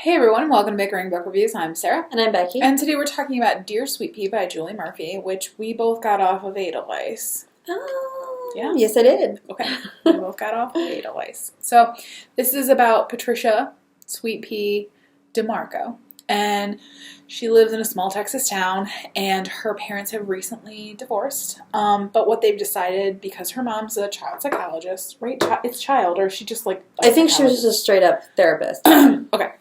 Hey everyone, welcome to Bickering Book Reviews. I'm Sarah. And I'm Becky. And today we're talking about Dear Sweet Pea by Julie Murphy, which we both got off of Edelweiss. Oh, yeah? Yes, I did. Okay, we both got off of Edelweiss. So this is about Patricia Sweet Pea DeMarco. And she lives in a small Texas town, and her parents have recently divorced. But what they've decided, because her mom's a child psychologist, right? It's child, or is she just like I think she was just a straight up therapist. Okay.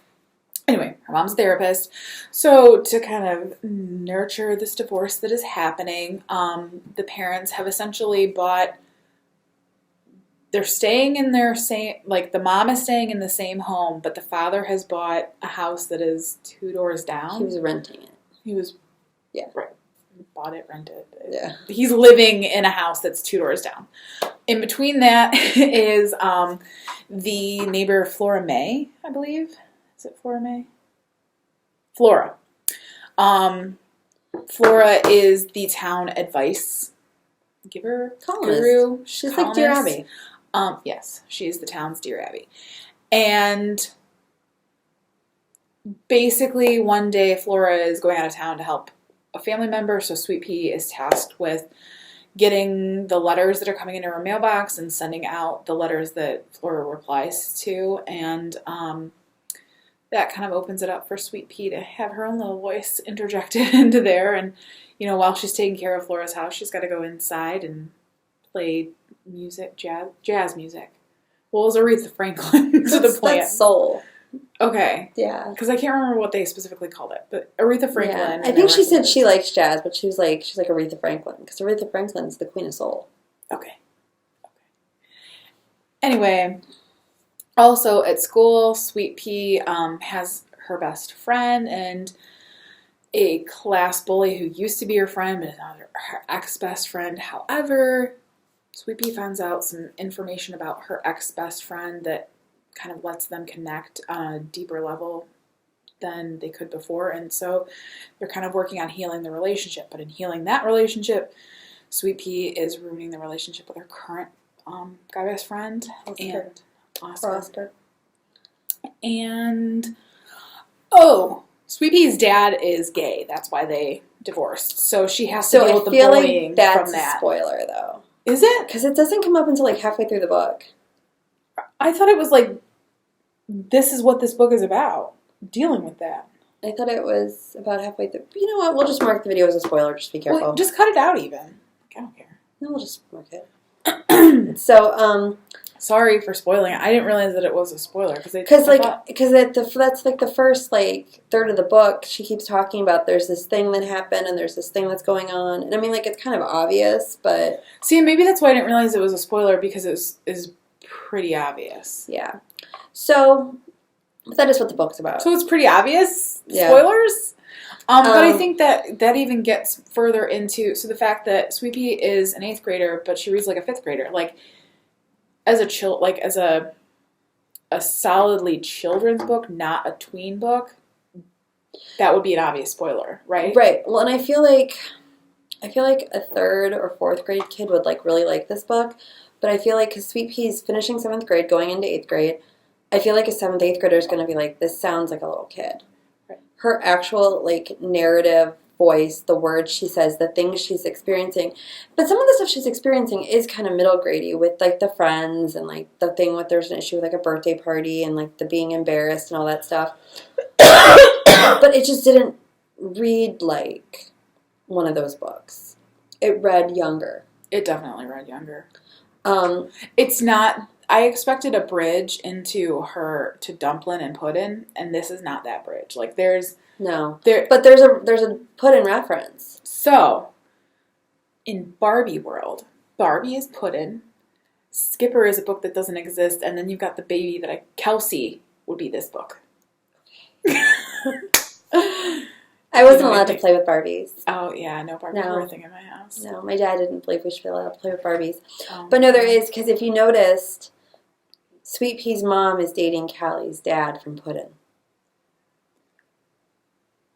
Anyway, her mom's a therapist. So to kind of nurture this divorce that is happening, the parents have essentially they're staying in their same, like the mom is staying in the same home, but the father has bought a house that is 2 doors down. He was renting it. He was, yeah. Right. Bought it, rented. Yeah. He's living in a house that's 2 doors down. In between that is the neighbor Flora May, I believe. Is it Flora May? Flora. Flora is the town advice giver, guru. She's like Dear Abby. Yes, she's the town's Dear Abby. And basically one day Flora is going out of town to help a family member, so Sweet Pea is tasked with getting the letters that are coming into her mailbox and sending out the letters that Flora replies to, and that kind of opens it up for Sweet Pea to have her own little voice interjected into there. And, you know, while she's taking care of Flora's house, she's got to go inside and play music, jazz music. Well, it was Aretha Franklin to the plant. That's soul. Okay. Yeah. Because I can't remember what they specifically called it, but Aretha Franklin. Yeah. I think she said she likes jazz, but she's like Aretha Franklin, because Aretha Franklin's the queen of soul. Okay. Anyway, also at school, Sweet Pea has her best friend and a class bully who used to be her friend, but is now her ex-best friend. However, Sweet Pea finds out some information about her ex-best friend that kind of lets them connect on a deeper level than they could before. And so they're kind of working on healing the relationship. But in healing that relationship, Sweet Pea is ruining the relationship with her current guy best friend. And Oscar. And, Sweet Pea's dad is gay. That's why they divorced. So she has to deal with the bullying from that. That's a spoiler, though. Is it? Because it doesn't come up until like halfway through the book. I thought it was like, this is what this book is about. Dealing with that. I thought it was about halfway through. You know what? We'll just mark the video as a spoiler. Just be careful. Well, just cut it out even. I don't care. No, we'll just mark it. So, sorry for spoiling it. I didn't realize that it was a spoiler that's like the first like third of the book. She keeps talking about there's this thing that happened and there's this thing that's going on, and I mean like it's kind of obvious, but see, maybe that's why I didn't realize it was a spoiler, because it is pretty obvious. Yeah. So that is what the book's about. So it's pretty obvious. Yeah. Spoilers. But I think that even gets further into the fact that Sweet Pea is an 8th grader, but she reads like a 5th grader. Like as a solidly children's book, not a tween book, that would be an obvious spoiler, right? Right. Well, and I feel like a 3rd or 4th grade kid would like really like this book, but I feel like because Sweet Pea's finishing 7th grade, going into 8th grade, I feel like a 7th, 8th grader is going to be like, this sounds like a little kid. Right. Her actual like narrative voice, the words she says, the things she's experiencing. But some of the stuff she's experiencing is kind of middle grade-y with like the friends and like the thing with there's an issue with like a birthday party and like the being embarrassed and all that stuff. But it just didn't read like one of those books. It read younger. It definitely read younger. It's not. I expected a bridge into to Dumplin' and Puddin', and this is not that bridge. Like there's but there's a Puddin' reference. So in Barbie world, Barbie is Puddin', Skipper is a book that doesn't exist, and then you've got the baby Kelsey would be this book. I wasn't allowed to play with Barbies. Oh, yeah, no Barbies were a thing in my house. No, my dad didn't believe we should be allowed to play with Barbies. Oh, but no, there is, because if you noticed, Sweet Pea's mom is dating Callie's dad from Puddin'.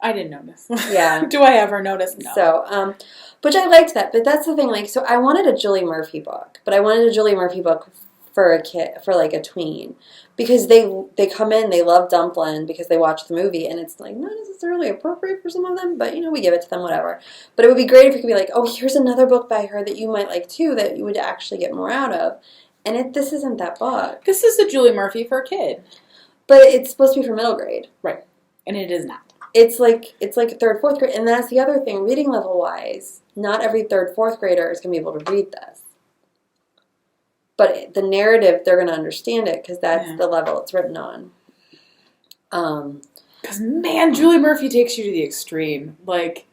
I didn't notice. Yeah. Do I ever notice? No. So, which I liked that, but that's the thing, like, so I wanted a Julie Murphy book, but I wanted a Julie Murphy book for a kid, for like a tween, because they come in, they love Dumplin' because they watch the movie, and it's like not necessarily appropriate for some of them, but we give it to them, whatever. But it would be great if it could be like, oh, here's another book by her that you might like too, that you would actually get more out of. And this isn't that book. This is a Julie Murphy for a kid. But it's supposed to be for middle grade. Right. And it is not. It's like third, fourth grade. And that's the other thing, reading level wise, not every third, fourth grader is going to be able to read this. But the narrative, they're going to understand it because that's the level it's written on. Because, man, Julie Murphy takes you to the extreme. Like,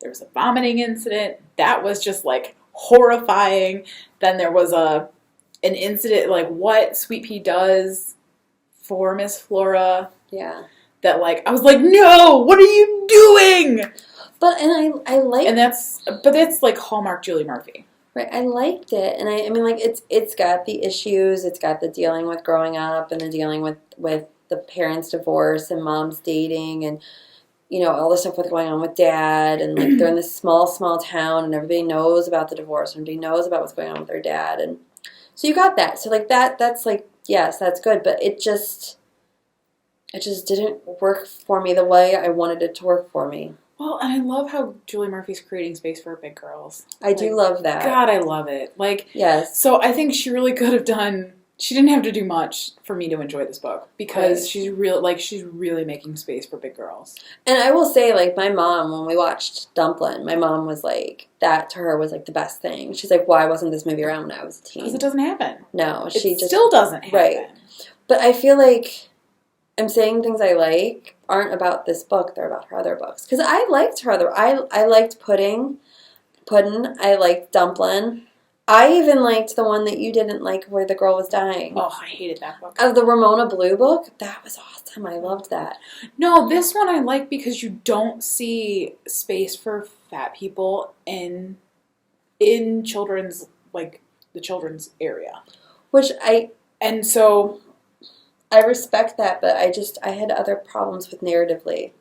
there was a vomiting incident. That was just, like, horrifying. Then there was an incident, like, what Sweet Pea does for Miss Flora. Yeah. That, like, I was like, no, what are you doing? But, and I like... And that's like, Hallmark Julie Murphy. Right, I liked it, and I mean, like, it's got the issues, it's got the dealing with growing up, and the dealing with the parents' divorce, and mom's dating, and, all the stuff with going on with dad, and, like, they're in this small town, and everybody knows about the divorce, and everybody knows about what's going on with their dad, and so you got that. So, like, that's, like, yes, that's good, but it just didn't work for me the way I wanted it to work for me. Well, and I love how Julie Murphy's creating space for big girls. I do love that. God, I love it. Like, yes. So I think she really could have done. She didn't have to do much for me to enjoy this book because she's really making space for big girls. And I will say, like, my mom, when we watched Dumplin', my mom was like, that to her was like the best thing. She's like, why wasn't this movie around when I was a teen? Because it doesn't happen. No, it still doesn't happen. Right. But I feel like I'm saying things I like aren't about this book, they're about her other books. Because I liked her other... I liked Puddin', I liked Dumplin'. I even liked the one that you didn't like where the girl was dying. Oh, I hated that book. Of the Ramona Blue book? That was awesome. I loved that. No, this one I like because you don't see space for fat people in children's, like, the children's area. And so... I respect that, but I had other problems with narratively.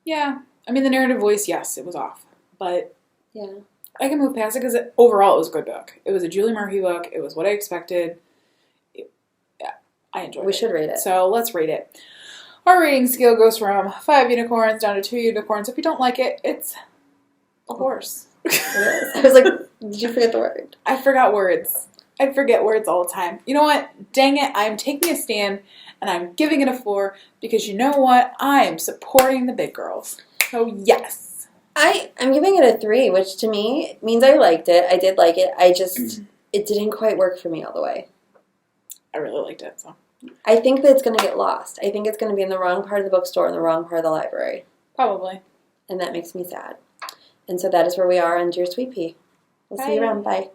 Yeah. I mean, the narrative voice, yes, it was off. But yeah, I can move past it because overall it was a good book. It was a Julie Murphy book. It was what I expected. I enjoyed it. We should rate it. So let's rate it. Our rating scale goes from 5 unicorns down to 2 unicorns. If you don't like it, it's a horse. It is. I was like, did you forget the word? I forgot words. I forget words all the time. You know what? Dang it. I'm taking a stand and I'm giving it a 4 because you know what? I am supporting the big girls. So yes. I'm giving it a 3, which to me means I liked it. I did like it. It didn't quite work for me all the way. I really liked it. So I think that it's going to get lost. I think it's going to be in the wrong part of the bookstore in the wrong part of the library. Probably. And that makes me sad. And so that is where we are on Dear Sweet Pea. We'll see you around. Bye.